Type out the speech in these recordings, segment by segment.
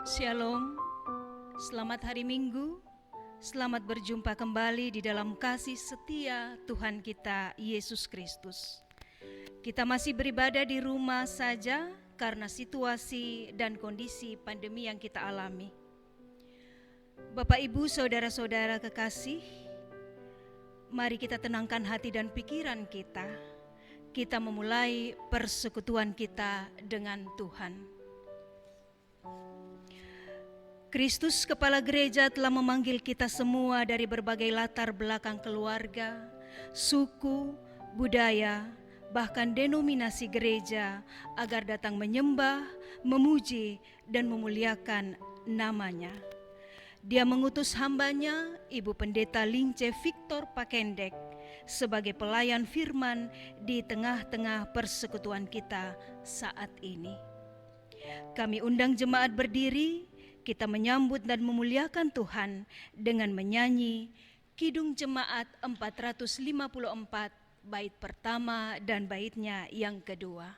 Shalom, selamat hari Minggu, selamat berjumpa kembali di dalam kasih setia Tuhan kita Yesus Kristus. Kita masih beribadah di rumah saja karena situasi dan kondisi pandemi yang kita alami. Bapak, Ibu, saudara-saudara kekasih, mari kita tenangkan hati dan pikiran kita. Kita memulai persekutuan kita dengan Tuhan. Kristus Kepala Gereja telah memanggil kita semua dari berbagai latar belakang keluarga, suku, budaya, bahkan denominasi gereja agar datang menyembah, memuji, dan memuliakan namanya. Dia mengutus hambanya, Ibu Pendeta Lince Victor Pakendek, sebagai pelayan firman di tengah-tengah persekutuan kita saat ini. Kami undang jemaat berdiri, kita menyambut dan memuliakan Tuhan dengan menyanyi Kidung Jemaat 454, bait pertama dan baitnya yang kedua.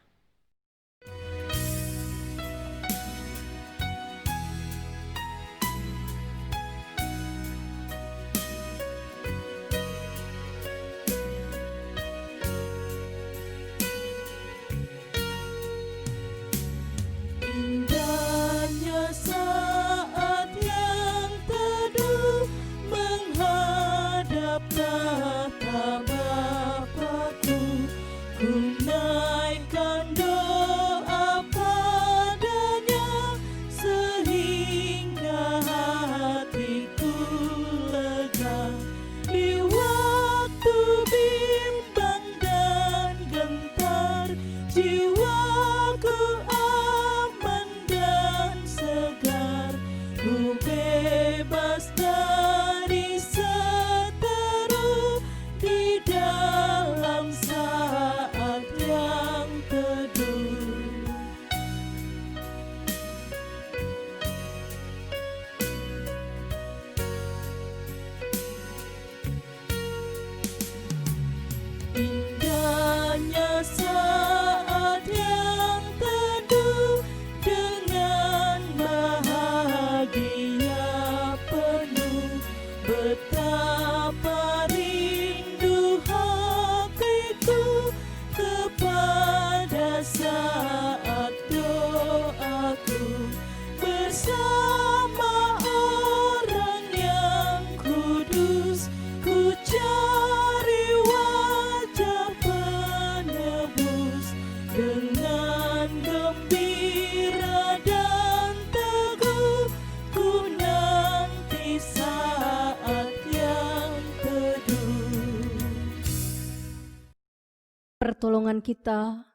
Pertolongan kita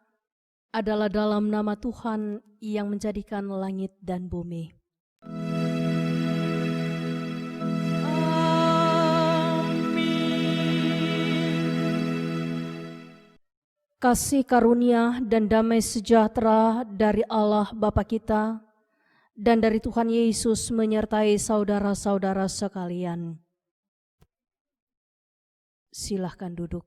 adalah dalam nama Tuhan yang menjadikan langit dan bumi. Amin. Kasih karunia dan damai sejahtera dari Allah Bapa kita dan dari Tuhan Yesus menyertai saudara-saudara sekalian. Silahkan duduk.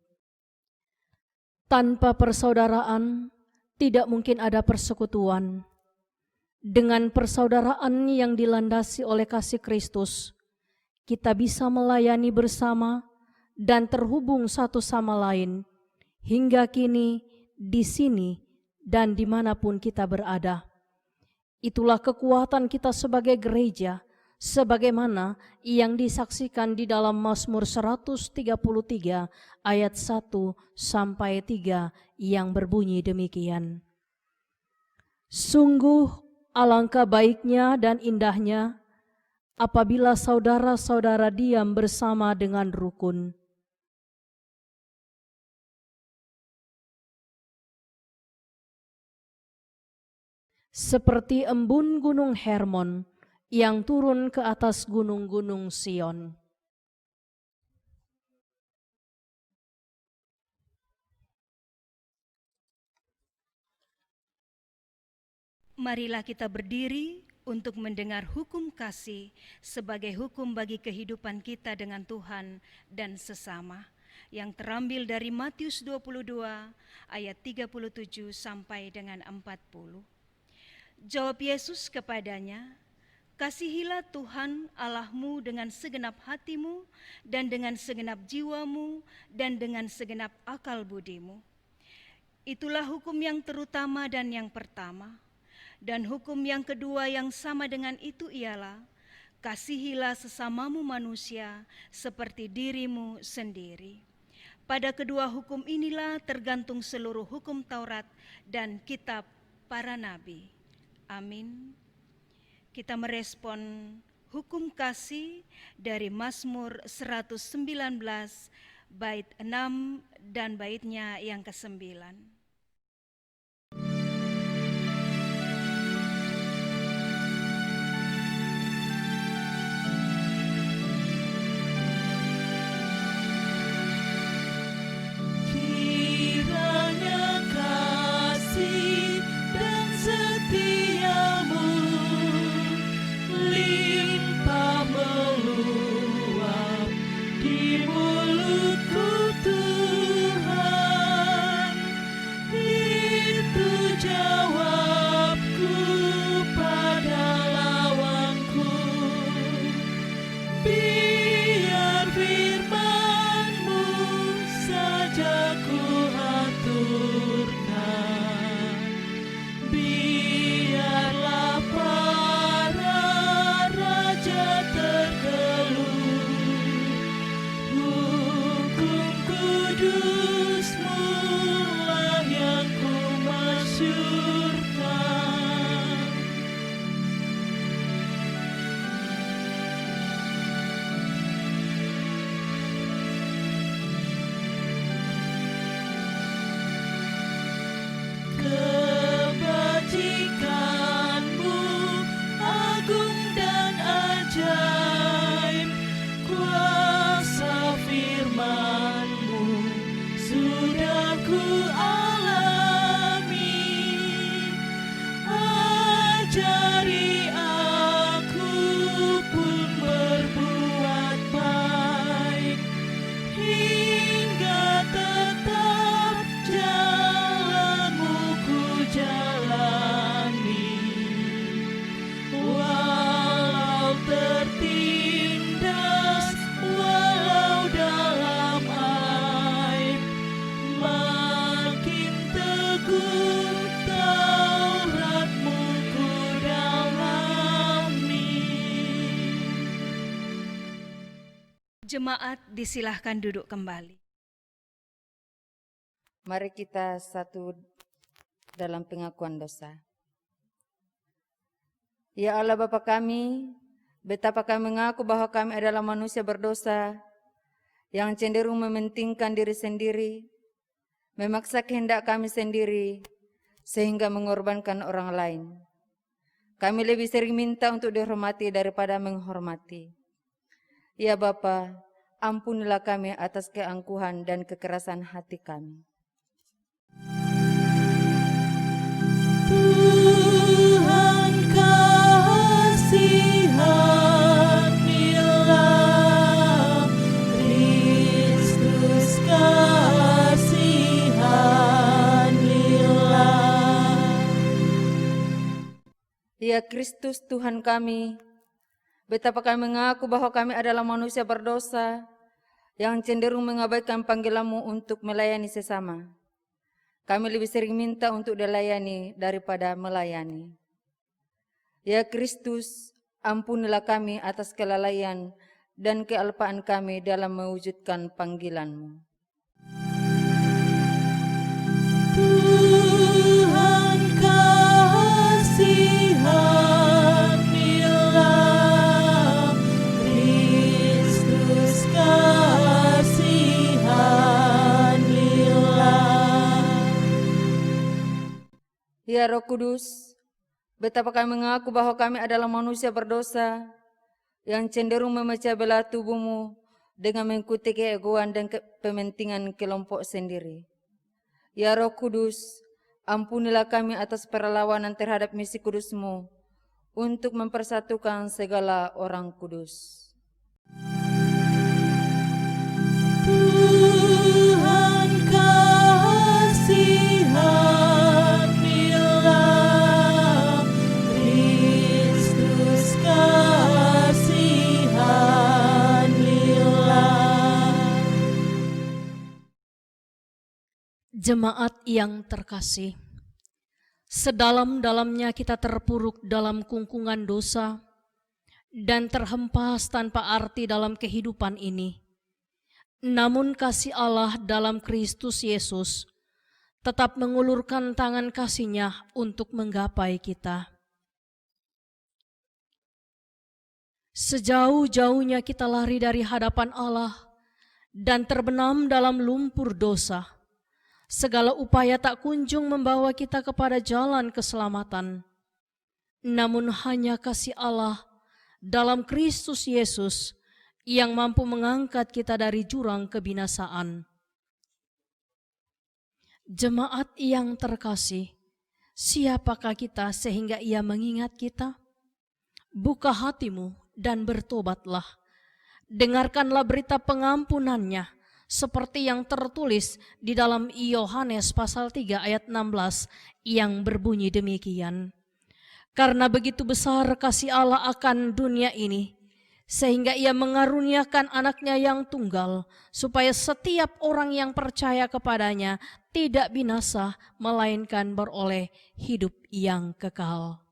Tanpa persaudaraan, tidak mungkin ada persekutuan. Dengan persaudaraan yang dilandasi oleh kasih Kristus, kita bisa melayani bersama dan terhubung satu sama lain, hingga kini, di sini, dan dimanapun kita berada. Itulah kekuatan kita sebagai gereja, sebagaimana yang disaksikan di dalam Mazmur 133 ayat 1 sampai 3 yang berbunyi demikian. Sungguh alangkah baiknya dan indahnya apabila saudara-saudara diam bersama dengan rukun. Seperti embun gunung Hermon yang turun ke atas gunung-gunung Sion. Marilah kita berdiri untuk mendengar hukum kasih sebagai hukum bagi kehidupan kita dengan Tuhan dan sesama, yang terambil dari Matius 22 ayat 37 sampai dengan 40. Jawab Yesus kepadanya, Kasihilah Tuhan Allahmu dengan segenap hatimu dan dengan segenap jiwamu dan dengan segenap akal budimu. Itulah hukum yang terutama dan yang pertama. Dan hukum yang kedua yang sama dengan itu ialah, kasihilah sesamamu manusia seperti dirimu sendiri. Pada kedua hukum inilah tergantung seluruh hukum Taurat dan kitab para nabi. Amin. Kita merespon hukum kasih dari Mazmur 119 bait 6 dan baitnya yang ke-9. Jemaat disilahkan duduk kembali. Mari kita satu dalam pengakuan dosa. Ya Allah Bapa kami, betapa kami mengaku bahwa kami adalah manusia berdosa yang cenderung mementingkan diri sendiri, memaksa kehendak kami sendiri sehingga mengorbankan orang lain. Kami lebih sering minta untuk dihormati daripada menghormati. Ya Bapa, ampunilah kami atas keangkuhan dan kekerasan hati kami. Tuhan kasihanilah, Kristus kasihanilah. Ya Kristus Tuhan kami, betapa kami mengaku bahwa kami adalah manusia berdosa yang cenderung mengabaikan panggilan-Mu untuk melayani sesama. Kami lebih sering minta untuk dilayani daripada melayani. Ya Kristus, ampunilah kami atas kelalaian dan kealpaan kami dalam mewujudkan panggilan-Mu. Tuhan kasihanilah, Kristus kasihanilah. Ya Roh Kudus, betapa kami mengaku bahwa kami adalah manusia berdosa yang cenderung memecah belah tubuh-Mu dengan mengikuti keegoan dan kepentingan kelompok sendiri. Ya Roh Kudus, ampunilah kami atas perlawanan terhadap misi kudus-Mu untuk mempersatukan segala orang kudus. Tuhan kasihanilah, Kristus kasihanilah. Jemaat yang terkasih, sedalam-dalamnya kita terpuruk dalam kungkungan dosa dan terhempas tanpa arti dalam kehidupan ini. Namun kasih Allah dalam Kristus Yesus tetap mengulurkan tangan kasih-Nya untuk menggapai kita. Sejauh-jauhnya kita lari dari hadapan Allah dan terbenam dalam lumpur dosa, segala upaya tak kunjung membawa kita kepada jalan keselamatan. Namun hanya kasih Allah dalam Kristus Yesus yang mampu mengangkat kita dari jurang kebinasaan. Jemaat yang terkasih, siapakah kita sehingga Ia mengingat kita? Buka hatimu dan bertobatlah. Dengarkanlah berita pengampunan-Nya seperti yang tertulis di dalam Yohanes pasal 3 ayat 16 yang berbunyi demikian. Karena begitu besar kasih Allah akan dunia ini, sehingga Ia mengaruniakan anaknya yang tunggal, supaya setiap orang yang percaya kepadanya tidak binasa, melainkan beroleh hidup yang kekal.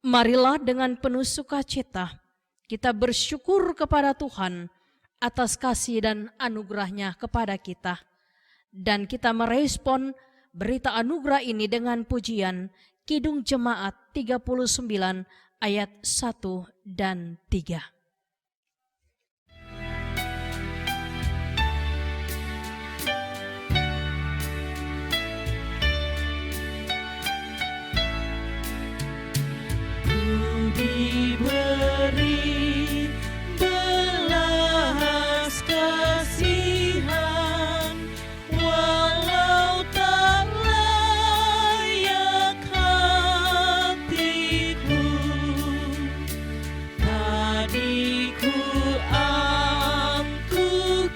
Marilah dengan penuh sukacita kita bersyukur kepada Tuhan atas kasih dan anugerah-Nya kepada kita. Dan kita merespon berita anugerah ini dengan pujian Kidung Jemaat 39 ayat 1 dan 3. Diberi belas kasihan, walau tak layak hatiku. Tadi ku aku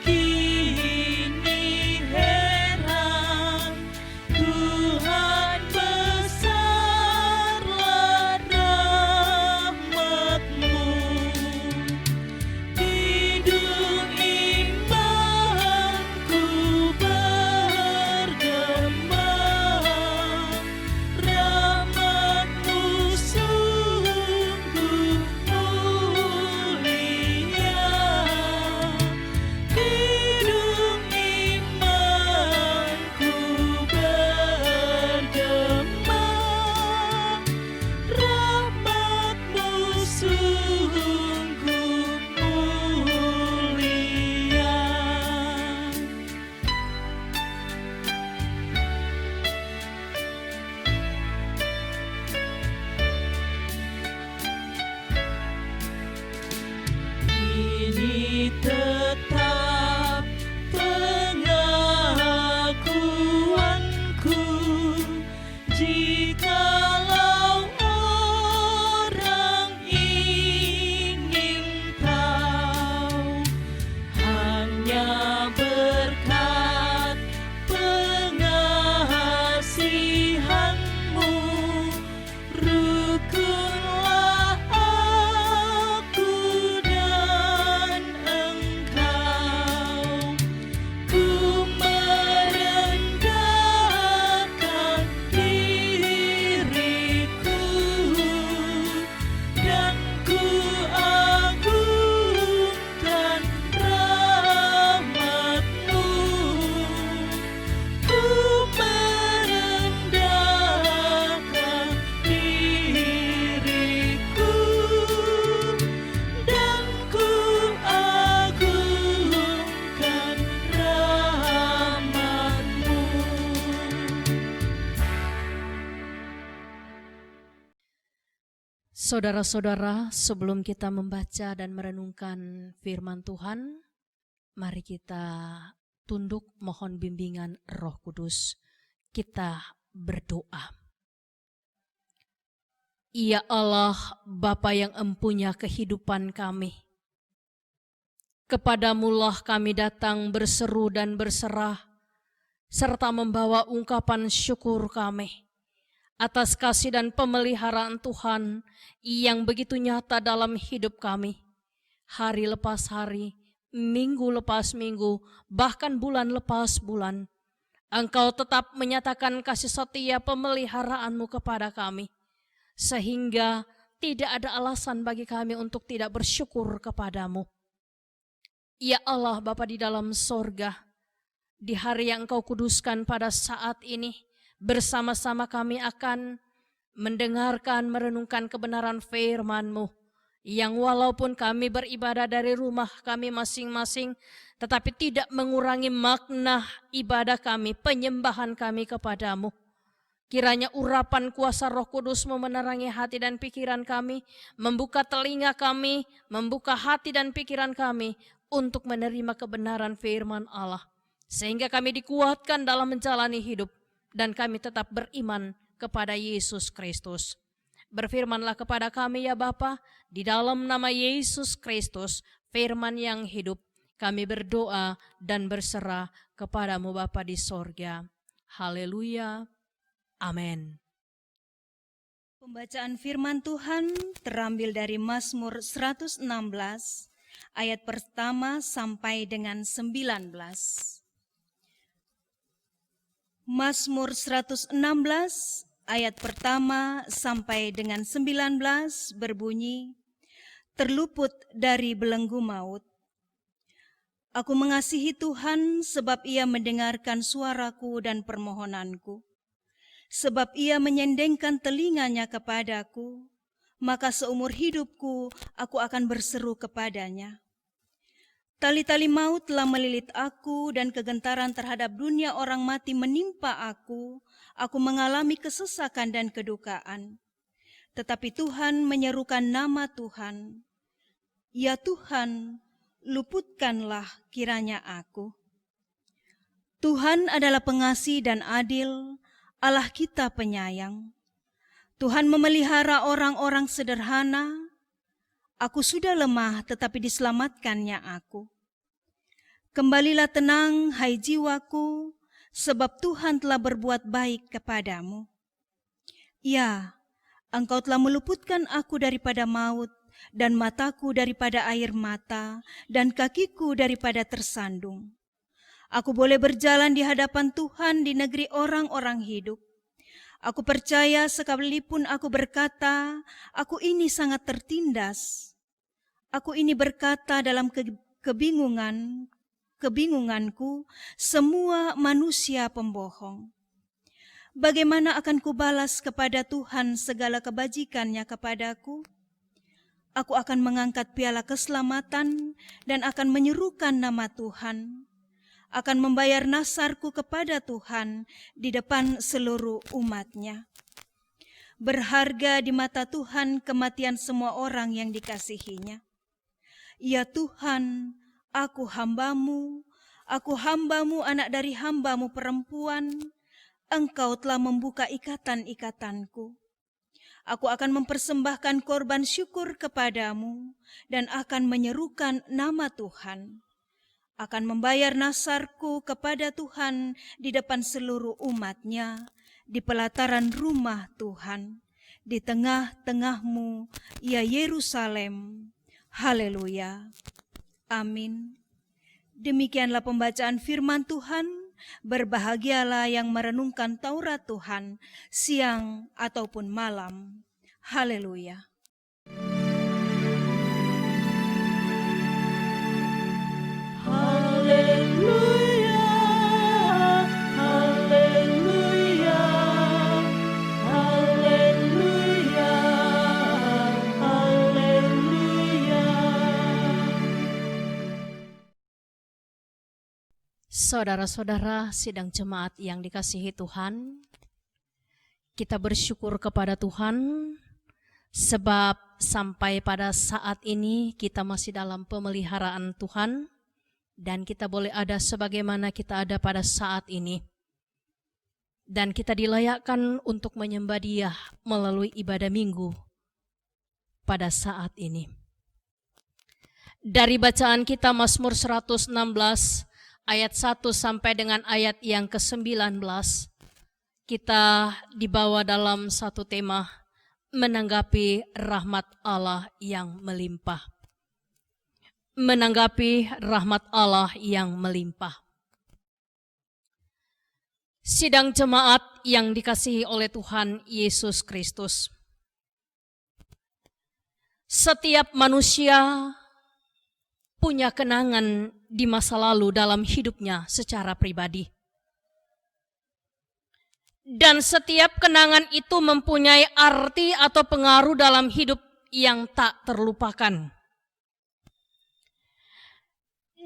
kini heran, Tuhan besarlah rahmat-Mu. Hidung imanku bergema, rahmat-Mu sungguh mulia. Hidung imanku bergema, rahmat-Mu sungguh mulia. Ini tetap pengakuanku, jikalau orang ingin tahu, hanya berkat pengasihan-Mu, rukunlah aku dan Engkau. Ku merendahkan diriku dan ku agungkan rahmat-Mu. Ku merendahkan diriku dan ku agungkan rahmat-Mu. Saudara-saudara, sebelum kita membaca dan merenungkan firman Tuhan, mari kita tunduk mohon bimbingan Roh Kudus. Kita berdoa. Ya Allah, Bapa yang empunya kehidupan kami, kepadamu-lah kami datang berseru dan berserah, serta membawa ungkapan syukur kami atas kasih dan pemeliharaan Tuhan yang begitu nyata dalam hidup kami. Hari lepas hari, minggu lepas minggu, bahkan bulan lepas bulan, Engkau tetap menyatakan kasih setia pemeliharaanmu kepada kami, sehingga tidak ada alasan bagi kami untuk tidak bersyukur kepadamu. Ya Allah Bapa di dalam sorga, di hari yang Engkau kuduskan pada saat ini, bersama-sama kami akan mendengarkan, merenungkan kebenaran firman-Mu, yang walaupun kami beribadah dari rumah kami masing-masing, tetapi tidak mengurangi makna ibadah kami, penyembahan kami kepadamu. Kiranya urapan kuasa Roh Kudus-Mu menerangi hati dan pikiran kami, membuka telinga kami, membuka hati dan pikiran kami untuk menerima kebenaran firman Allah. Sehingga kami dikuatkan dalam menjalani hidup dan kami tetap beriman kepada Yesus Kristus. Berfirmanlah kepada kami ya Bapa, di dalam nama Yesus Kristus, firman yang hidup, kami berdoa dan berserah kepadamu Bapa di sorga. Haleluya. Amin. Pembacaan firman Tuhan terambil dari Mazmur 116 ayat pertama sampai dengan 19. Mazmur 116 ayat pertama sampai dengan 19 berbunyi, terluput dari belenggu maut. Aku mengasihi Tuhan sebab Ia mendengarkan suaraku dan permohonanku. Sebab Ia menyendengkan telinganya kepadaku, maka seumur hidupku aku akan berseru kepadanya. Tali-tali maut telah melilit aku dan kegentaran terhadap dunia orang mati menimpa aku mengalami kesesakan dan kedukaan. Tetapi Tuhan menyerukan nama Tuhan, ya Tuhan, luputkanlah kiranya aku. Tuhan adalah pengasih dan adil, Allah kita penyayang. Tuhan memelihara orang-orang sederhana. Aku sudah lemah tetapi diselamatkannya aku. Kembalilah tenang hai jiwaku, sebab Tuhan telah berbuat baik kepadamu. Ya, Engkau telah meluputkan aku daripada maut, dan mataku daripada air mata, dan kakiku daripada tersandung. Aku boleh berjalan di hadapan Tuhan di negeri orang-orang hidup. Aku percaya sekalipun aku berkata, aku ini sangat tertindas. Aku ini berkata dalam kebingunganku, semua manusia pembohong. Bagaimana akan kubalas kepada Tuhan segala kebajikannya kepadaku? Aku akan mengangkat piala keselamatan dan akan menyerukan nama Tuhan. Akan membayar nasarku kepada Tuhan di depan seluruh umat-Nya. Berharga di mata Tuhan kematian semua orang yang dikasihi-Nya. Ya Tuhan, aku hamba-Mu anak dari hamba-Mu perempuan. Engkau telah membuka ikatan-ikatanku. Aku akan mempersembahkan korban syukur kepadamu dan akan menyerukan nama Tuhan. Akan membayar nasarku kepada Tuhan di depan seluruh umat-Nya, di pelataran rumah Tuhan, di tengah-tengahmu, ya Yerusalem. Haleluya. Amin. Demikianlah pembacaan firman Tuhan. Berbahagialah yang merenungkan Taurat Tuhan siang ataupun malam. Haleluya. Haleluya, haleluya, haleluya, haleluya. Saudara-saudara sidang jemaat yang dikasihi Tuhan, kita bersyukur kepada Tuhan sebab sampai pada saat ini kita masih dalam pemeliharaan Tuhan. Dan kita boleh ada sebagaimana kita ada pada saat ini. Dan kita dilayakkan untuk menyembah Dia melalui ibadah minggu pada saat ini. Dari bacaan kita Mazmur 116 ayat 1 sampai dengan ayat yang ke-19, kita dibawa dalam satu tema menanggapi rahmat Allah yang melimpah. Menanggapi rahmat Allah yang melimpah. Sidang jemaat yang dikasihi oleh Tuhan Yesus Kristus. Setiap manusia punya kenangan di masa lalu dalam hidupnya secara pribadi. Dan setiap kenangan itu mempunyai arti atau pengaruh dalam hidup yang tak terlupakan.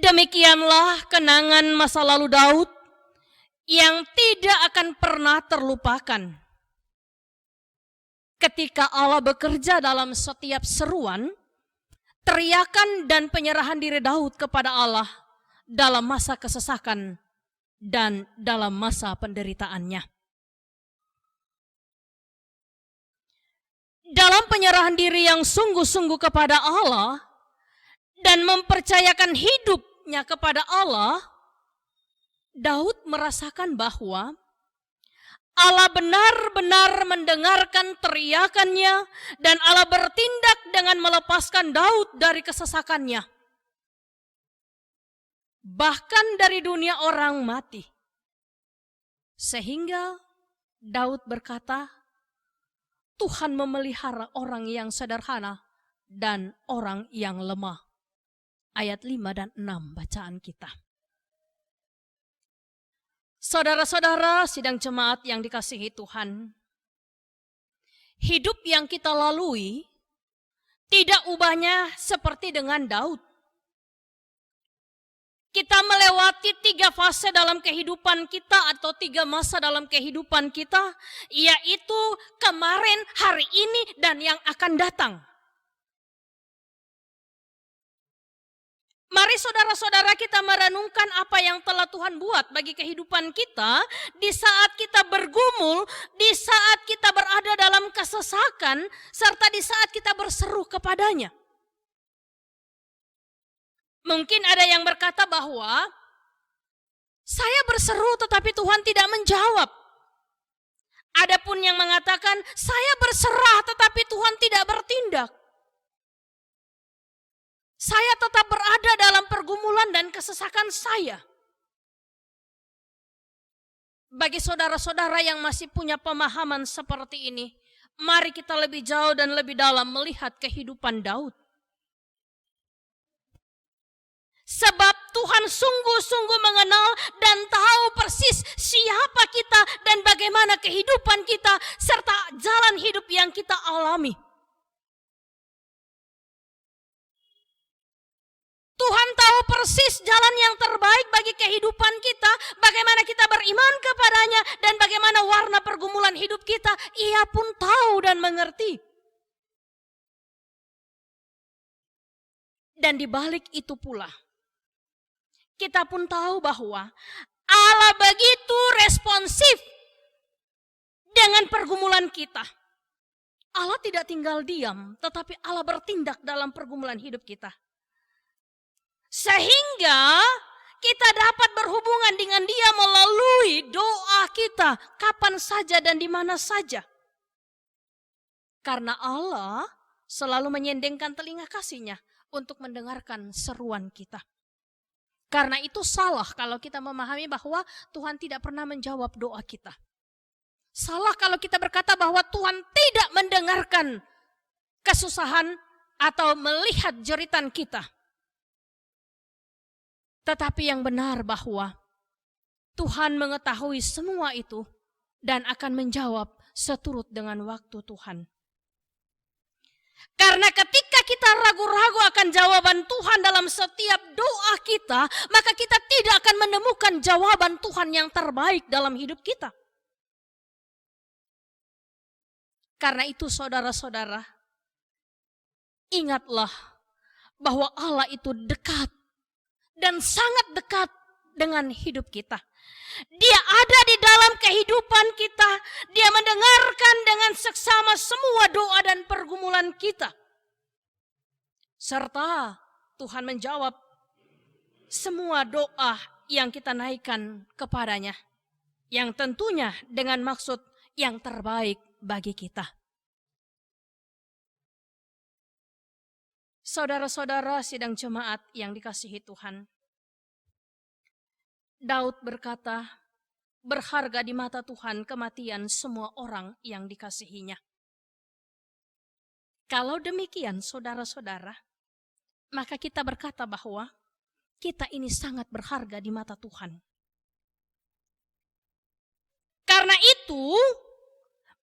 Demikianlah kenangan masa lalu Daud yang tidak akan pernah terlupakan. Ketika Allah bekerja dalam setiap seruan, teriakan dan penyerahan diri Daud kepada Allah dalam masa kesesakan dan dalam masa penderitaannya. Dalam penyerahan diri yang sungguh-sungguh kepada Allah dan mempercayakan hidupnya kepada Allah, Daud merasakan bahwa Allah benar-benar mendengarkan teriakannya dan Allah bertindak dengan melepaskan Daud dari kesesakannya. Bahkan dari dunia orang mati. Sehingga Daud berkata, Tuhan memelihara orang yang sederhana dan orang yang lemah. Ayat 5 dan 6 bacaan kita. Saudara-saudara sidang jemaat yang dikasihi Tuhan, hidup yang kita lalui tidak ubahnya seperti dengan Daud. Kita melewati 3 fase dalam kehidupan kita atau 3 masa dalam kehidupan kita, yaitu kemarin, hari ini, dan yang akan datang. Mari saudara-saudara kita merenungkan apa yang telah Tuhan buat bagi kehidupan kita di saat kita bergumul, di saat kita berada dalam kesesakan, serta di saat kita berseru kepadanya. Mungkin ada yang berkata bahwa saya berseru tetapi Tuhan tidak menjawab. Adapun yang mengatakan saya berserah tetapi Tuhan tidak bertindak. Saya tetap berada dalam pergumulan dan kesesakan saya. Bagi saudara-saudara yang masih punya pemahaman seperti ini, mari kita lebih jauh dan lebih dalam melihat kehidupan Daud. Sebab Tuhan sungguh-sungguh mengenal dan tahu persis siapa kita dan bagaimana kehidupan kita serta jalan hidup yang kita alami. Tuhan tahu persis jalan yang terbaik bagi kehidupan kita, bagaimana kita beriman kepadanya dan bagaimana warna pergumulan hidup kita. Ia pun tahu dan mengerti. Dan di balik itu pula, kita pun tahu bahwa Allah begitu responsif dengan pergumulan kita. Allah tidak tinggal diam, tetapi Allah bertindak dalam pergumulan hidup kita. Sehingga kita dapat berhubungan dengan Dia melalui doa kita kapan saja dan di mana saja. Karena Allah selalu menyendengkan telinga kasih-Nya untuk mendengarkan seruan kita. Karena itu salah kalau kita memahami bahwa Tuhan tidak pernah menjawab doa kita. Salah kalau kita berkata bahwa Tuhan tidak mendengarkan kesusahan atau melihat jeritan kita. Tetapi yang benar bahwa Tuhan mengetahui semua itu dan akan menjawab seturut dengan waktu Tuhan. Karena ketika kita ragu-ragu akan jawaban Tuhan dalam setiap doa kita, maka kita tidak akan menemukan jawaban Tuhan yang terbaik dalam hidup kita. Karena itu saudara-saudara, ingatlah bahwa Allah itu dekat dan sangat dekat dengan hidup kita. Dia ada di dalam kehidupan kita. Dia mendengarkan dengan seksama semua doa dan pergumulan kita. Serta Tuhan menjawab semua doa yang kita naikkan kepadanya. Yang tentunya dengan maksud yang terbaik bagi kita. Saudara-saudara sidang jemaat yang dikasihi Tuhan. Daud berkata, berharga di mata Tuhan kematian semua orang yang dikasihinya. Kalau demikian saudara-saudara, maka kita berkata bahwa kita ini sangat berharga di mata Tuhan. Karena itu,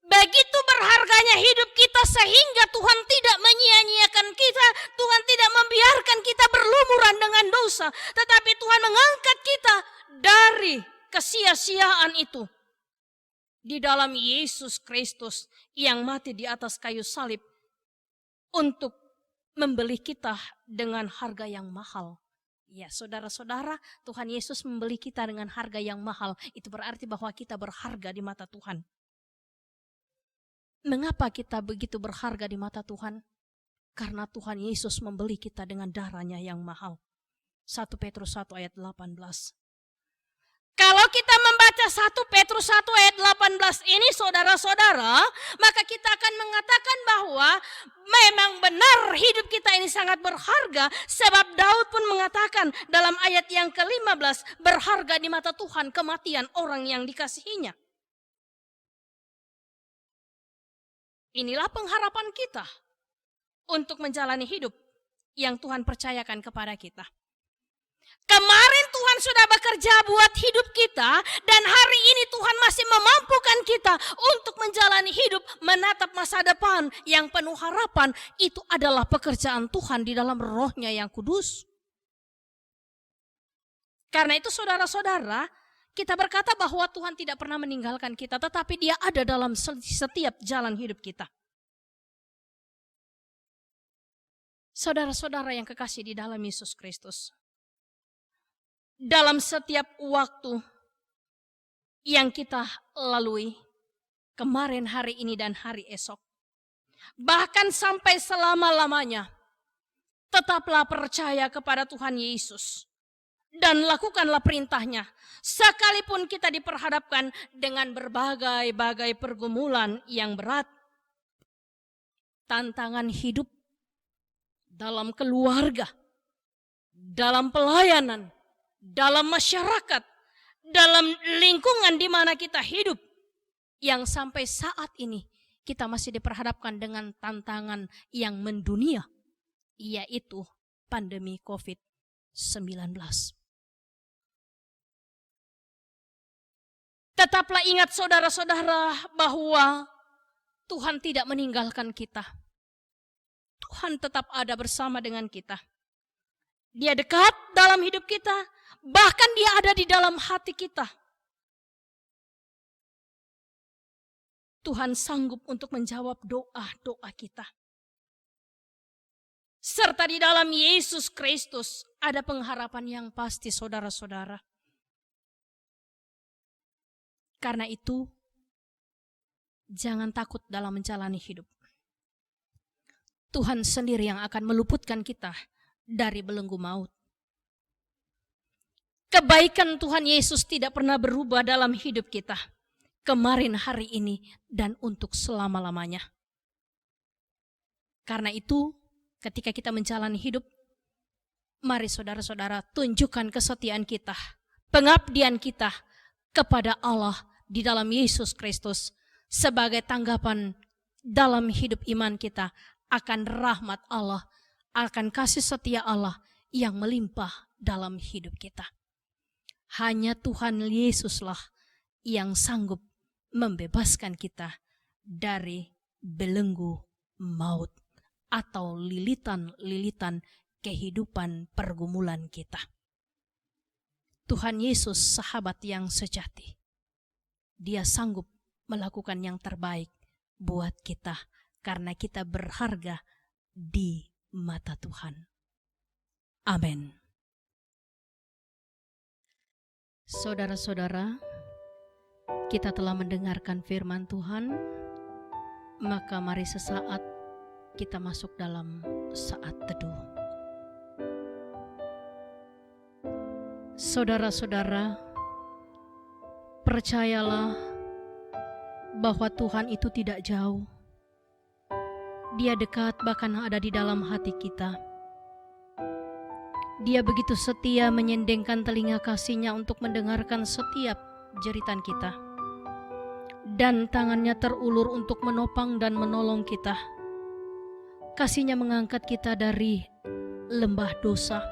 begitu berharganya hidup kita sehingga Tuhan tidak menyia-nyiakan kita, Tuhan tidak membiarkan kita berlumuran dengan dosa, tetapi Tuhan mengangkat kita dari kesia-siaan itu di dalam Yesus Kristus yang mati di atas kayu salib untuk membeli kita dengan harga yang mahal. Ya, saudara-saudara, Tuhan Yesus membeli kita dengan harga yang mahal. Itu berarti bahwa kita berharga di mata Tuhan. Mengapa kita begitu berharga di mata Tuhan? Karena Tuhan Yesus membeli kita dengan darahnya yang mahal. 1 Petrus 1 ayat 18. Kalau kita membaca 1 Petrus 1 ayat 18 ini saudara-saudara, maka kita akan mengatakan bahwa memang benar hidup kita ini sangat berharga, sebab Daud pun mengatakan dalam ayat yang ke-15, berharga di mata Tuhan kematian orang yang dikasihinya. Inilah pengharapan kita untuk menjalani hidup yang Tuhan percayakan kepada kita. Kemarin Tuhan sudah bekerja buat hidup kita, dan hari ini Tuhan masih memampukan kita untuk menjalani hidup, menatap masa depan yang penuh harapan. Itu adalah pekerjaan Tuhan di dalam Roh-Nya yang kudus. Karena itu saudara-saudara, kita berkata bahwa Tuhan tidak pernah meninggalkan kita, tetapi Dia ada dalam setiap jalan hidup kita. Saudara-saudara yang kekasih di dalam Yesus Kristus, dalam setiap waktu yang kita lalui, kemarin, hari ini, dan hari esok, bahkan sampai selama-lamanya, tetaplah percaya kepada Tuhan Yesus dan lakukanlah perintahnya, sekalipun kita diperhadapkan dengan berbagai-bagai pergumulan yang berat, tantangan hidup dalam keluarga, dalam pelayanan, dalam masyarakat, dalam lingkungan di mana kita hidup, yang sampai saat ini kita masih diperhadapkan dengan tantangan yang mendunia, yaitu pandemi COVID-19. Tetaplah ingat saudara-saudara bahwa Tuhan tidak meninggalkan kita. Tuhan tetap ada bersama dengan kita. Dia dekat dalam hidup kita, bahkan Dia ada di dalam hati kita. Tuhan sanggup untuk menjawab doa-doa kita. Serta di dalam Yesus Kristus ada pengharapan yang pasti saudara-saudara. Karena itu, jangan takut dalam menjalani hidup. Tuhan sendiri yang akan meluputkan kita dari belenggu maut. Kebaikan Tuhan Yesus tidak pernah berubah dalam hidup kita, kemarin, hari ini, dan untuk selama-lamanya. Karena itu, ketika kita menjalani hidup, mari saudara-saudara tunjukkan kesetiaan kita, pengabdian kita kepada Allah di dalam Yesus Kristus sebagai tanggapan dalam hidup iman kita akan rahmat Allah, akan kasih setia Allah yang melimpah dalam hidup kita. Hanya Tuhan Yesuslah yang sanggup membebaskan kita dari belenggu maut atau lilitan-lilitan kehidupan pergumulan kita. Tuhan Yesus sahabat yang sejati. Dia sanggup melakukan yang terbaik buat kita karena kita berharga di mata Tuhan. Amin. Saudara-saudara, kita telah mendengarkan firman Tuhan, maka mari sesaat kita masuk dalam saat teduh. Saudara-saudara, percayalah bahwa Tuhan itu tidak jauh. Dia dekat, bahkan ada di dalam hati kita. Dia begitu setia menyendengkan telinga kasihnya untuk mendengarkan setiap jeritan kita, dan tangannya terulur untuk menopang dan menolong kita. Kasih-Nya mengangkat kita dari lembah dosa.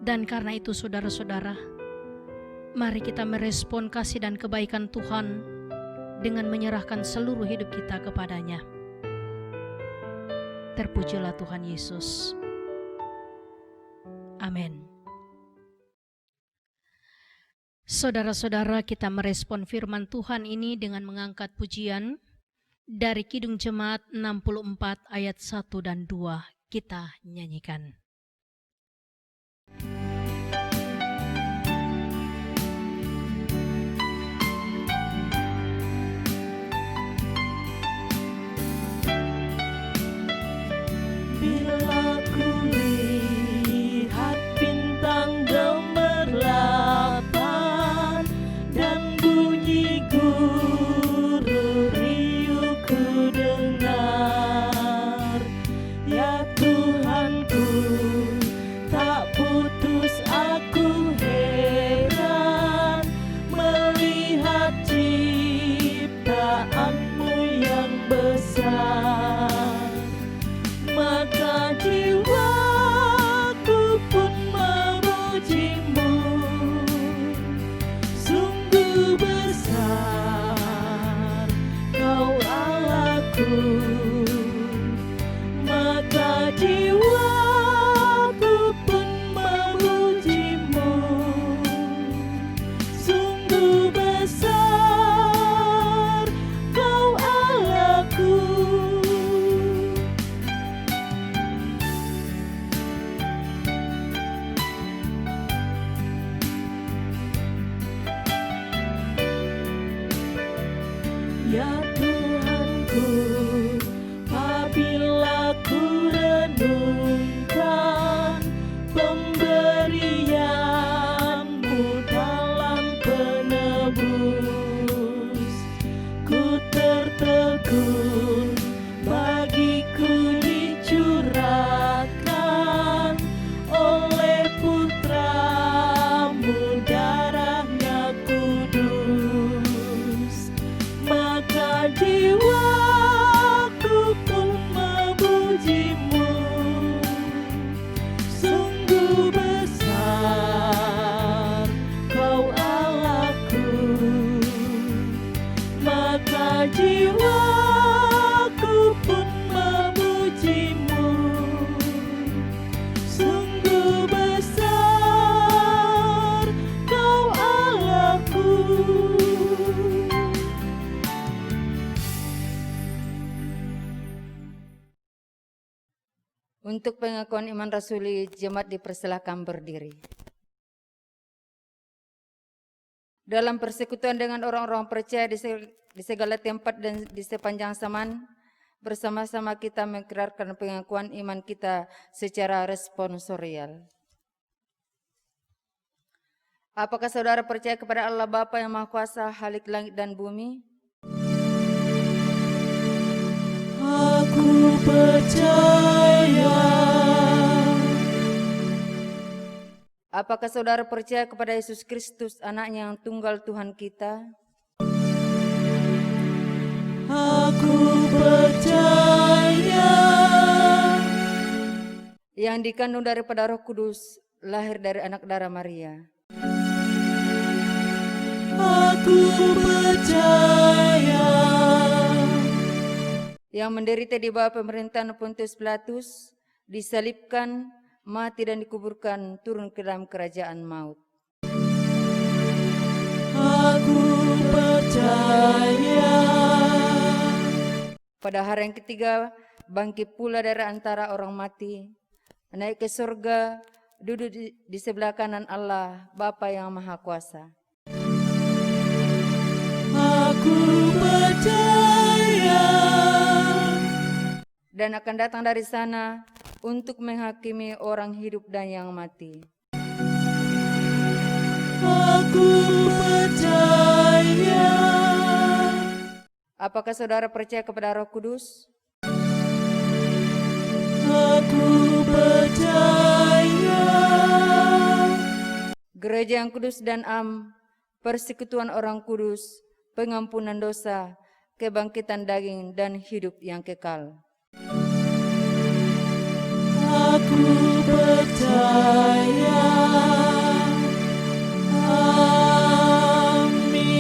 Dan karena itu saudara-saudara, mari kita merespon kasih dan kebaikan Tuhan dengan menyerahkan seluruh hidup kita kepadanya. Terpujilah Tuhan Yesus. Amin. Saudara-saudara, kita merespon firman Tuhan ini dengan mengangkat pujian dari Kidung Jemaat 64 ayat 1 dan 2. Kita nyanyikan. Bila ku lihat bintang gemerlapan dan bunyi guru riuh ku dengar, ya Tuhanku, tak putus aku heran melihat ciptaanmu yang besar. Maka jiwaku pun memujimu, sungguh besar Kau Allahku. Maka jiwaku pun memujimu, sungguh besar Kau Allahku. Ya Tuhanku, apabila ku renungkan pemberian-Mu dalam penebus, ku tertegun bagiku dicurahkan oleh Putra-Mu, darahnya kudus. Maka jiwaku pun memujimu, sungguh besar Kau Allahku. Maka jiwaku pun memujimu, sungguh besar Kau Allahku. Untuk pengakuan iman rasuli, jemaat dipersilakan berdiri. Dalam persekutuan dengan orang-orang percaya di segala tempat dan di sepanjang zaman, bersama-sama kita mengikrarkan pengakuan iman kita secara responsorial. Apakah saudara percaya kepada Allah Bapa yang Maha Kuasa, Khalik langit dan bumi? Aku percaya. Apakah saudara percaya kepada Yesus Kristus, Anaknya yang tunggal Tuhan kita? Aku percaya. Yang dikandung daripada Roh Kudus, lahir dari anak darah Maria. Aku percaya. Yang menderita di bawah pemerintahan Pontius Pilatus, disalibkan, mati dan dikuburkan, turun ke dalam kerajaan maut. Aku percaya. Pada hari yang ketiga, bangkit pula dari antara orang mati, naik ke surga, duduk di sebelah kanan Allah, Bapa yang Maha Kuasa. Aku percaya. Dan akan datang dari sana untuk menghakimi orang hidup dan yang mati. Aku percaya. Apakah saudara percaya kepada Roh Kudus? Aku percaya. Gereja yang kudus dan am, persekutuan orang kudus, pengampunan dosa, kebangkitan daging, dan hidup yang kekal. Aku percaya. Amin.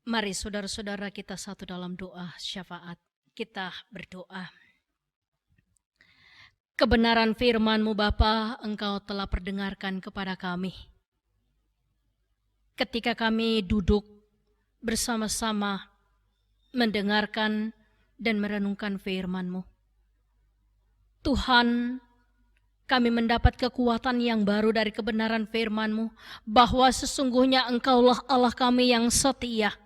Mari saudara-saudara kita satu dalam doa syafaat. Kita berdoa. Kebenaran firman-Mu Bapa, Engkau telah perdengarkan kepada kami. Ketika kami duduk bersama-sama mendengarkan dan merenungkan firman-Mu. Tuhan, kami mendapat kekuatan yang baru dari kebenaran firman-Mu, bahwa sesungguhnya Engkaulah Allah kami yang setia,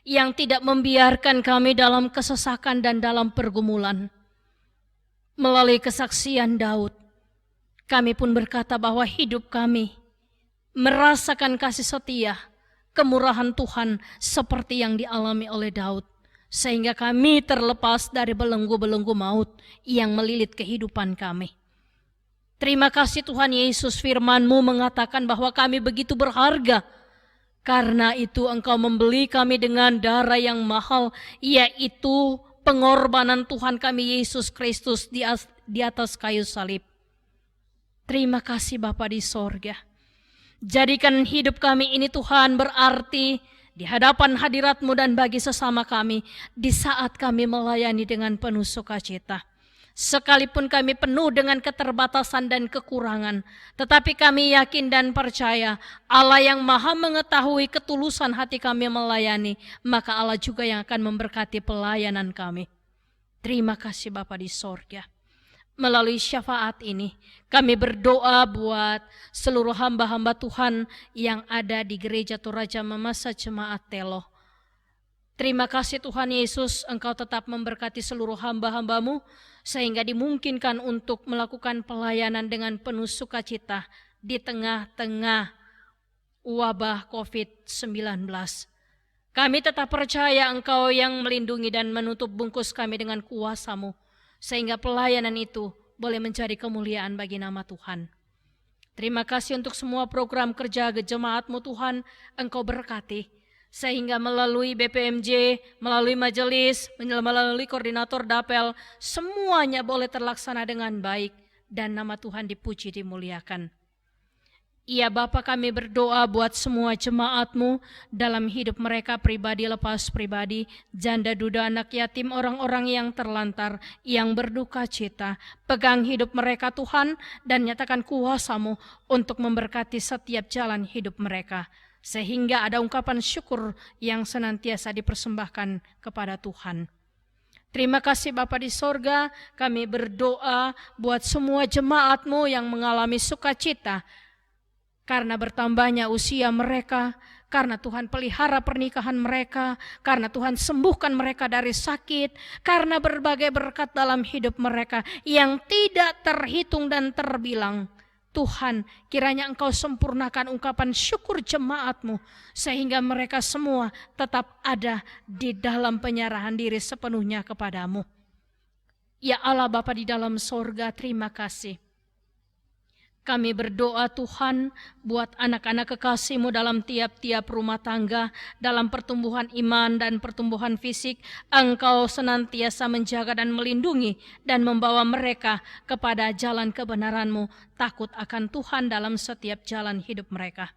yang tidak membiarkan kami dalam kesesakan dan dalam pergumulan. Melalui kesaksian Daud, kami pun berkata bahwa hidup kami merasakan kasih setia, kemurahan Tuhan seperti yang dialami oleh Daud. Sehingga kami terlepas dari belenggu-belenggu maut yang melilit kehidupan kami. Terima kasih Tuhan Yesus, firman-Mu mengatakan bahwa kami begitu berharga. Karena itu Engkau membeli kami dengan darah yang mahal, yaitu pengorbanan Tuhan kami Yesus Kristus di atas kayu salib. Terima kasih Bapa di sorga. Jadikan hidup kami ini Tuhan berarti di hadapan hadirat-Mu dan bagi sesama kami di saat kami melayani dengan penuh sukacita. Sekalipun kami penuh dengan keterbatasan dan kekurangan, tetapi kami yakin dan percaya Allah yang maha mengetahui ketulusan hati kami melayani, maka Allah juga yang akan memberkati pelayanan kami. Terima kasih Bapa di sorga. Melalui syafaat ini, kami berdoa buat seluruh hamba-hamba Tuhan yang ada di Gereja Toraja Mamasa Jemaat Teloh. Terima kasih Tuhan Yesus, Engkau tetap memberkati seluruh hamba-hamba-Mu, sehingga dimungkinkan untuk melakukan pelayanan dengan penuh sukacita di tengah-tengah wabah COVID-19. Kami tetap percaya Engkau yang melindungi dan menutup bungkus kami dengan kuasa-Mu, sehingga pelayanan itu boleh menjadi kemuliaan bagi nama Tuhan. Terima kasih untuk semua program kerja jemaat-Mu Tuhan, Engkau berkati, sehingga melalui BPMJ, melalui majelis, melalui koordinator dapel, semuanya boleh terlaksana dengan baik dan nama Tuhan dipuji dimuliakan. Ya Bapa, kami berdoa buat semua jemaat-Mu dalam hidup mereka pribadi lepas pribadi, janda duda anak yatim, orang-orang yang terlantar, yang berduka cita. Pegang hidup mereka Tuhan dan nyatakan kuasa-Mu untuk memberkati setiap jalan hidup mereka. Sehingga ada ungkapan syukur yang senantiasa dipersembahkan kepada Tuhan. Terima kasih Bapa di sorga, kami berdoa buat semua jemaat-Mu yang mengalami sukacita, karena bertambahnya usia mereka, karena Tuhan pelihara pernikahan mereka, karena Tuhan sembuhkan mereka dari sakit, karena berbagai berkat dalam hidup mereka yang tidak terhitung dan terbilang. Tuhan, kiranya Engkau sempurnakan ungkapan syukur jemaat-Mu, sehingga mereka semua tetap ada di dalam penyerahan diri sepenuhnya kepadamu. Ya Allah Bapa di dalam sorga, terima kasih. Kami berdoa Tuhan buat anak-anak kekasih-Mu dalam tiap-tiap rumah tangga, dalam pertumbuhan iman dan pertumbuhan fisik. Engkau senantiasa menjaga dan melindungi dan membawa mereka kepada jalan kebenaran-Mu, takut akan Tuhan dalam setiap jalan hidup mereka.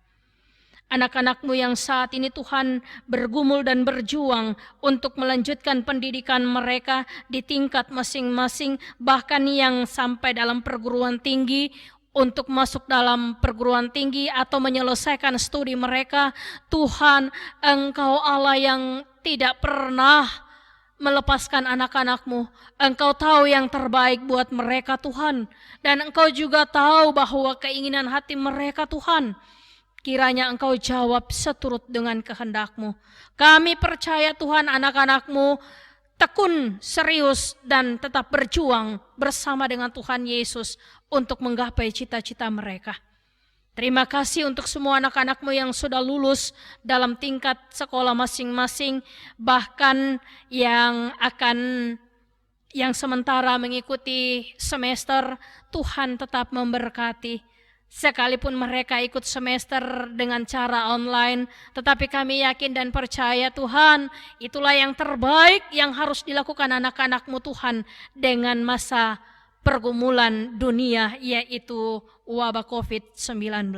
Anak-anak-Mu yang saat ini Tuhan bergumul dan berjuang untuk melanjutkan pendidikan mereka di tingkat masing-masing, bahkan yang sampai dalam perguruan tinggi, untuk masuk dalam perguruan tinggi atau menyelesaikan studi mereka. Tuhan, Engkau Allah yang tidak pernah melepaskan anak-anak-Mu. Engkau tahu yang terbaik buat mereka Tuhan, dan Engkau juga tahu bahwa keinginan hati mereka Tuhan, kiranya Engkau jawab seturut dengan kehendak-Mu. Kami percaya Tuhan, anak-anak-Mu tekun, serius, dan tetap berjuang bersama dengan Tuhan Yesus untuk menggapai cita-cita mereka. Terima kasih untuk semua anak-anak-Mu yang sudah lulus dalam tingkat sekolah masing-masing, bahkan yang akan yang sementara mengikuti semester, Tuhan tetap memberkati. Sekalipun mereka ikut semester dengan cara online, tetapi kami yakin dan percaya Tuhan, itulah yang terbaik yang harus dilakukan anak-anak-Mu Tuhan dengan masa pergumulan dunia, yaitu wabah COVID-19.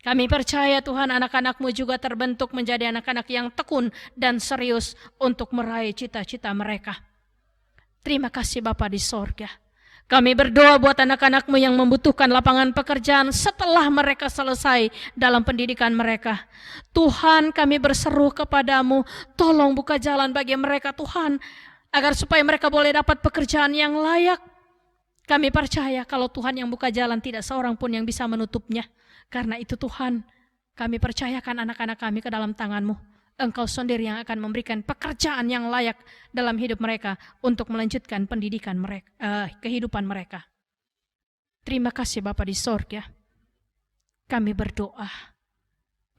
Kami percaya Tuhan, anak-anak-Mu juga terbentuk menjadi anak-anak yang tekun dan serius untuk meraih cita-cita mereka. Terima kasih Bapa di sorga. Kami berdoa buat anak-anak-Mu yang membutuhkan lapangan pekerjaan setelah mereka selesai dalam pendidikan mereka. Tuhan, kami berseru kepadamu, tolong buka jalan bagi mereka Tuhan, agar supaya mereka boleh dapat pekerjaan yang layak. Kami percaya kalau Tuhan yang buka jalan, tidak seorang pun yang bisa menutupnya. Karena itu Tuhan, kami percayakan anak-anak kami ke dalam tangan-Mu. Engkau sendiri yang akan memberikan pekerjaan yang layak dalam hidup mereka untuk melanjutkan pendidikan mereka, kehidupan mereka. Terima kasih Bapa di sorga. Kami berdoa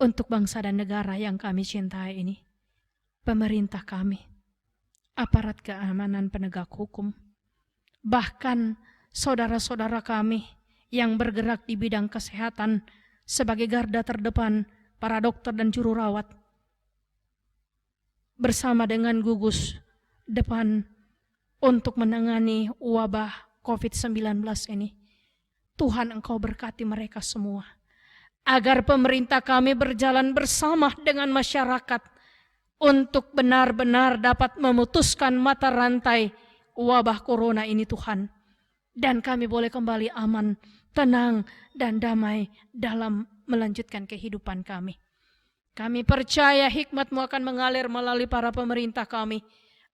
untuk bangsa dan negara yang kami cintai ini. Pemerintah kami, aparat keamanan penegak hukum, bahkan saudara-saudara kami yang bergerak di bidang kesehatan sebagai garda terdepan, para dokter dan juru rawat, bersama dengan gugus depan untuk menangani wabah COVID-19 ini. Tuhan, Engkau berkati mereka semua, agar pemerintah kami berjalan bersama dengan masyarakat untuk benar-benar dapat memutuskan mata rantai wabah corona ini Tuhan. Dan kami boleh kembali aman, tenang, dan damai dalam melanjutkan kehidupan kami. Kami percaya hikmat-Mu akan mengalir melalui para pemerintah kami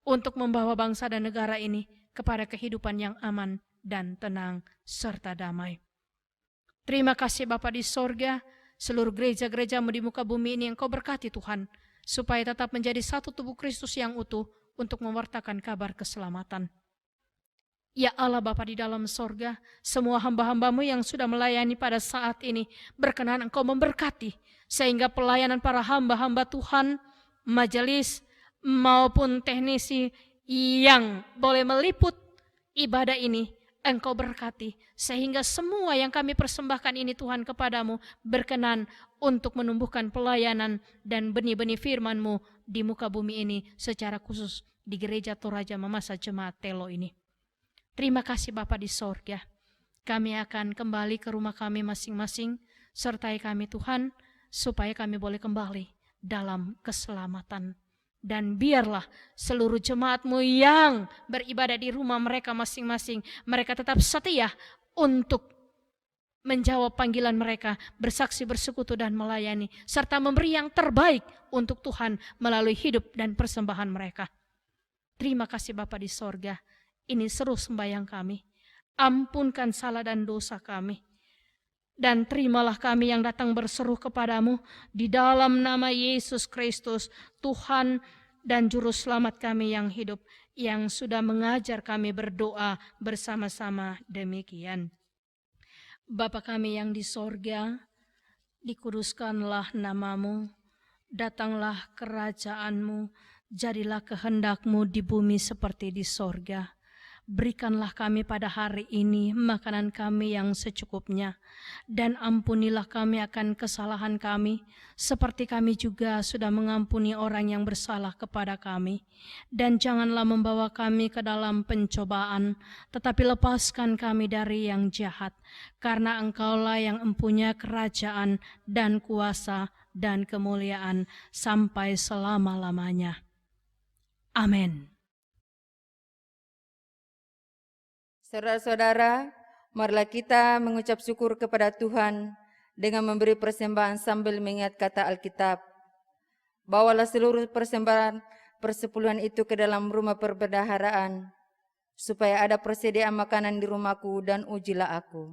untuk membawa bangsa dan negara ini kepada kehidupan yang aman dan tenang serta damai. Terima kasih Bapa di sorga, seluruh gereja-gereja-Mu di muka bumi ini Engkau berkati Tuhan, supaya tetap menjadi satu tubuh Kristus yang utuh untuk mewartakan kabar keselamatan. Ya Allah Bapa di dalam sorga, semua hamba-hamba-Mu yang sudah melayani pada saat ini, berkenan Engkau memberkati, sehingga pelayanan para hamba-hamba Tuhan, majelis maupun teknisi yang boleh meliput ibadah ini, Engkau berkati, sehingga semua yang kami persembahkan ini Tuhan kepadamu berkenan untuk menumbuhkan pelayanan dan benih-benih firman-Mu di muka bumi ini, secara khusus di Gereja Toraja Mamasa Jemaat Telo ini. Terima kasih Bapa di sorga. Kami akan kembali ke rumah kami masing-masing, sertai kami Tuhan, supaya kami boleh kembali dalam keselamatan. Dan biarlah seluruh jemaat-Mu yang beribadah di rumah mereka masing-masing, mereka tetap setia untuk menjawab panggilan mereka, bersaksi, bersekutu, dan melayani, serta memberi yang terbaik untuk Tuhan melalui hidup dan persembahan mereka. Terima kasih Bapa di sorga. Ini seru sembahyang kami. Ampunkan salah dan dosa kami. Dan terimalah kami yang datang berseru kepadamu di dalam nama Yesus Kristus, Tuhan dan Juru Selamat kami yang hidup, yang sudah mengajar kami berdoa bersama-sama demikian. Bapa kami yang di sorga, dikuduskanlah namamu, datanglah kerajaan-Mu, jadilah kehendak-Mu di bumi seperti di sorga. Berikanlah kami pada hari ini makanan kami yang secukupnya, dan ampunilah kami akan kesalahan kami, seperti kami juga sudah mengampuni orang yang bersalah kepada kami. Dan janganlah membawa kami ke dalam pencobaan, tetapi lepaskan kami dari yang jahat, karena Engkaulah yang mempunyai kerajaan dan kuasa dan kemuliaan sampai selama-lamanya. Amin. Saudara-saudara, marilah kita mengucap syukur kepada Tuhan dengan memberi persembahan sambil mengingat kata Alkitab. Bawalah seluruh persembahan persepuluhan itu ke dalam rumah perbendaharaan, supaya ada persediaan makanan di rumahku dan ujilah aku.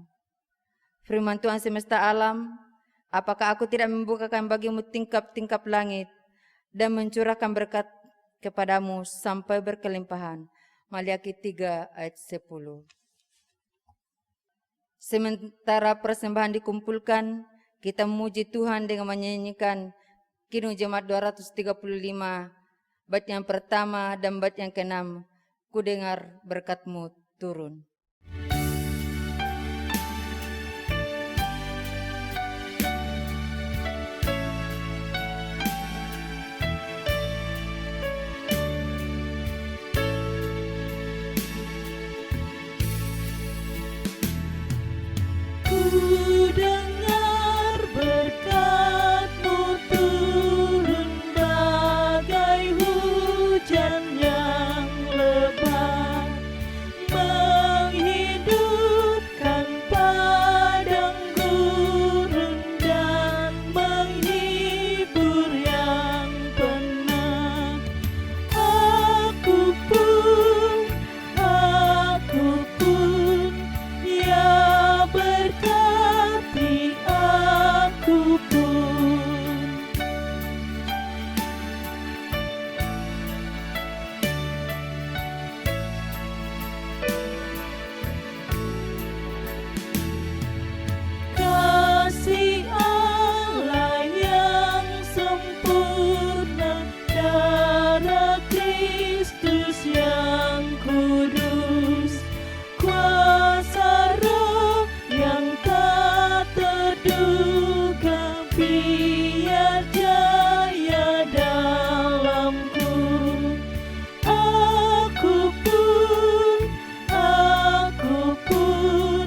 Firman Tuhan semesta alam, apakah aku tidak membukakan bagimu tingkap-tingkap langit dan mencurahkan berkat kepadamu sampai berkelimpahan. Maliaki 3 ayat 10. Sementara persembahan dikumpulkan, kita memuji Tuhan dengan menyanyikan Kidung Jemaat 235, bait yang pertama dan bait yang ke-6. ku dengar berkat-Mu turun. Ku dengar berkat-Mu turun bagai hujan yang lebat, menghidupkan padang gurun dan menghibur yang penat. Aku pun, ya berkati aku pun. Kasih Allah yang sempurna, darah Kristus yang kudus, kuasa Roh yang tak terduga, biar jaya dalamku. Aku pun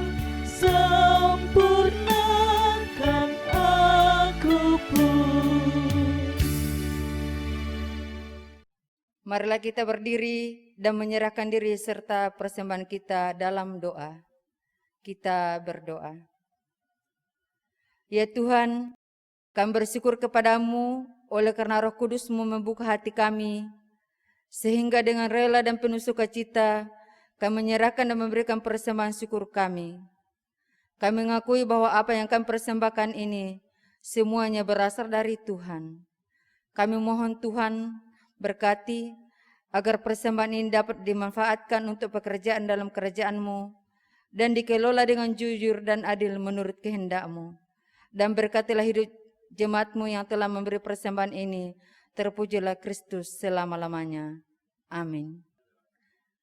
sempurnakan aku pun. Marilah kita berdiri dan menyerahkan diri serta persembahan kita dalam doa. Kita berdoa. Ya Tuhan, kami bersyukur kepadamu oleh karena Roh Kudus-Mu membuka hati kami, sehingga dengan rela dan penuh sukacita kami menyerahkan dan memberikan persembahan syukur kami. Kami mengakui bahwa apa yang kami persembahkan ini semuanya berasal dari Tuhan. Kami mohon Tuhan berkati agar persembahan ini dapat dimanfaatkan untuk pekerjaan dalam kerajaan-Mu dan dikelola dengan jujur dan adil menurut kehendak-Mu. Dan berkatilah hidup jemaat-Mu yang telah memberi persembahan ini. Terpujilah Kristus selama-lamanya. Amin.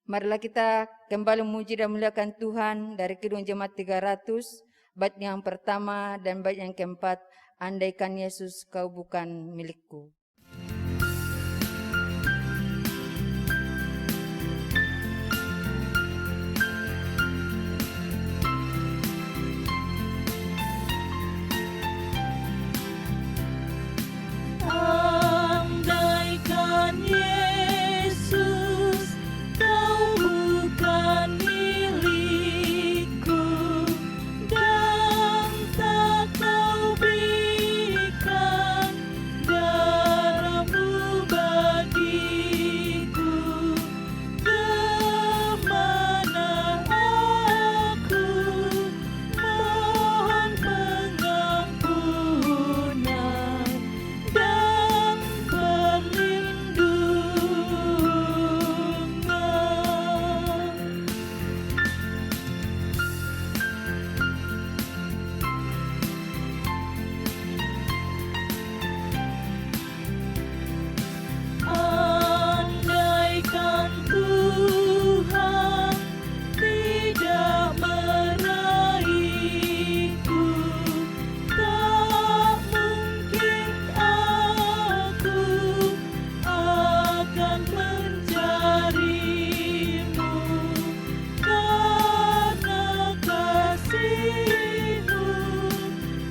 Marilah kita kembali memuji dan memuliakan Tuhan dari Kidung Jemaat 300, bait yang pertama dan bait yang keempat, andaikan Yesus kau bukan milikku. Andaikan Yesus kau bukan milikku, dan tak kau berikan darah-Mu bagiku, kemana aku mohon pengampunan dan perlindungan. Andaikan Tuhan tidak meraihku, tak mungkin aku akan mencari-Mu, karena kasih-Mu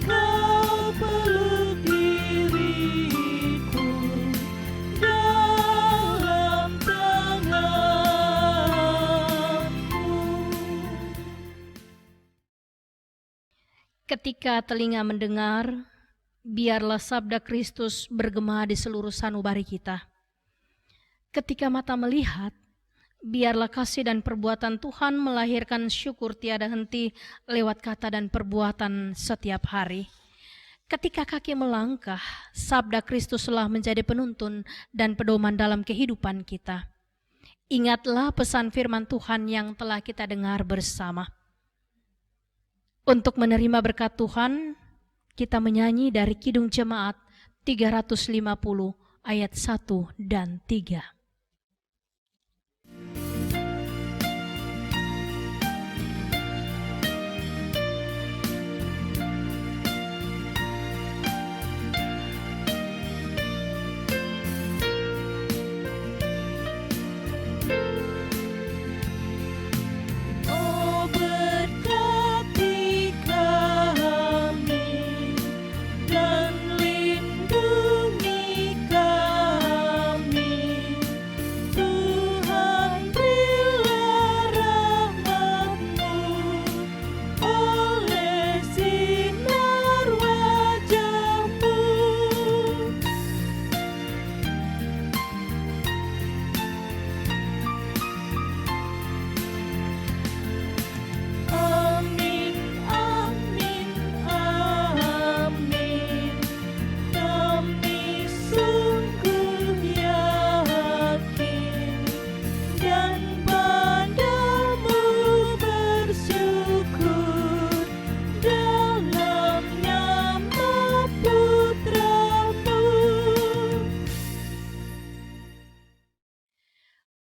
kau peluk diriku dalam tangan-Mu. Ketika telinga mendengar, biarlah sabda Kristus bergema di seluruh sanubari kita. Ketika mata melihat, biarlah kasih dan perbuatan Tuhan melahirkan syukur tiada henti lewat kata dan perbuatan setiap hari. Ketika kaki melangkah, sabda Kristuslah menjadi penuntun dan pedoman dalam kehidupan kita. Ingatlah pesan firman Tuhan yang telah kita dengar bersama. Untuk menerima berkat Tuhan, kita menyanyi dari Kidung Jemaat 350 ayat 1 dan 3.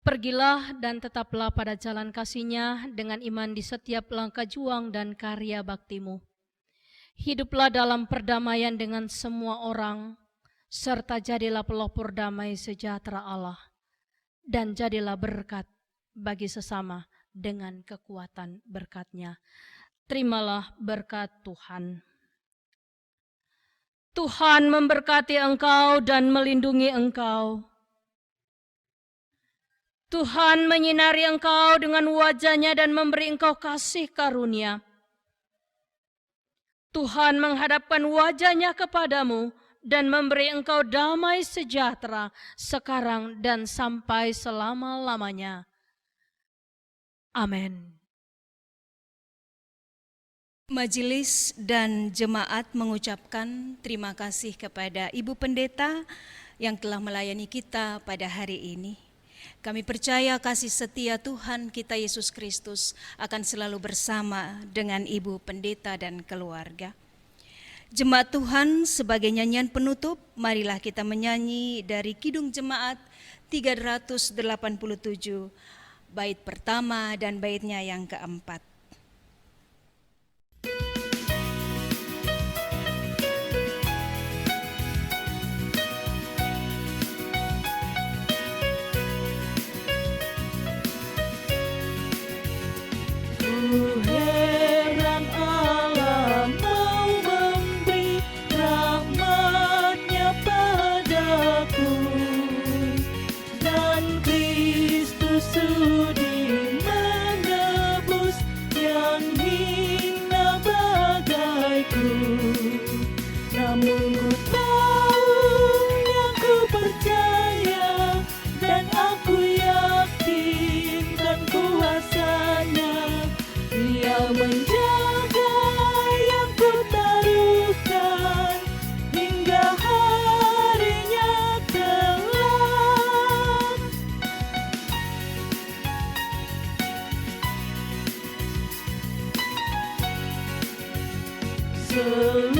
Pergilah dan tetaplah pada jalan kasih-Nya dengan iman di setiap langkah juang dan karya bakti-Mu. Hiduplah dalam perdamaian dengan semua orang, serta jadilah pelopor damai sejahtera Allah, dan jadilah berkat bagi sesama dengan kekuatan berkat-Nya. Terimalah berkat Tuhan. Tuhan memberkati engkau dan melindungi engkau. Tuhan menyinari engkau dengan wajah-Nya dan memberi engkau kasih karunia. Tuhan menghadapkan wajah-Nya kepadamu dan memberi engkau damai sejahtera sekarang dan sampai selama-lamanya. Amin. Majelis dan jemaat mengucapkan terima kasih kepada Ibu Pendeta yang telah melayani kita pada hari ini. Kami percaya kasih setia Tuhan kita Yesus Kristus akan selalu bersama dengan Ibu Pendeta dan keluarga. Jemaat Tuhan, sebagai nyanyian penutup, marilah kita menyanyi dari Kidung Jemaat 387, bait pertama dan baitnya yang keempat. Heran Allah mau memberi rahmat-Nya padaku, dan Kristus sudi menebus yang hina bagaiku. Namun ku tahu, yang ku percaya, dan aku yakin dan kuasanya, Dia menjaga yang ku taruhkan hingga harinya kelak. Selalu